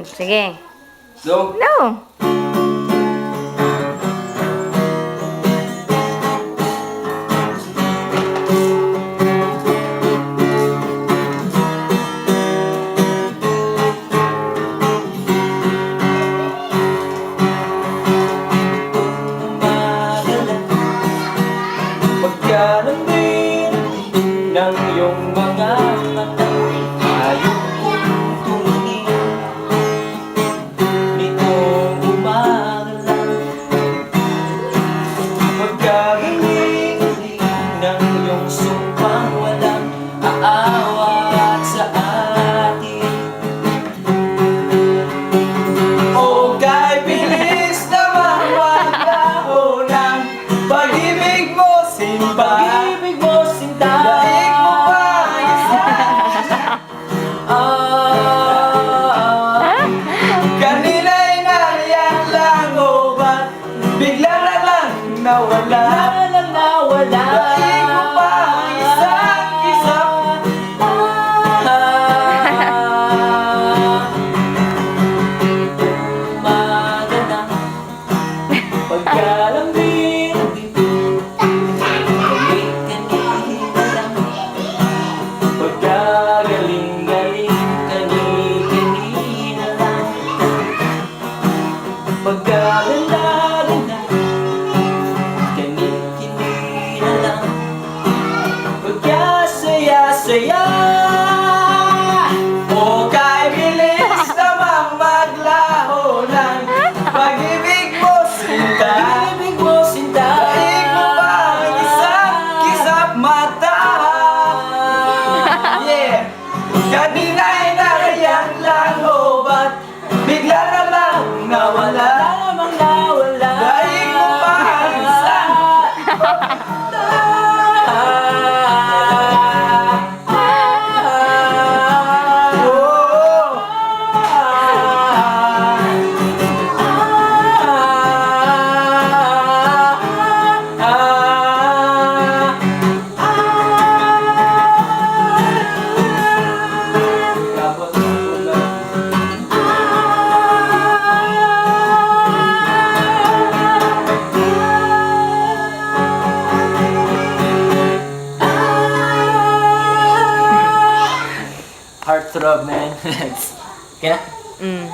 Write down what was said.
Sige. Go! No! Pagkalambing ng iyong mga mata, ayaw kong tumingin nitong umaga lang. Pagkalambing ng iyong sumpang walang aawat sa atin. O kay bilis naman maglaho ng pag-ibig mo, sinta. Pag-ibig mo, sinta. Daig mo pa isa. Kanina'y nariyan lang, o ba't bigla na lang nawala? Daig mo pa isang kisap. Umaga na, pagkalambing kani-kanina lang, pagkagaling-galing kani-kanina lang, pagkaganda-ganda kani-kanina lang, pagkasaya-saya. O kay bilis namang maglaho ng pag-ibig mo, sinta. Pag-ibig mo, sinta. Daig mo pa ang isang kisap mata. Yeah! Kanina'y narayan lang, o ba't bigla na lang nawala? Daig mo pa ang isang Heartthrob, man. Kaya? Mm.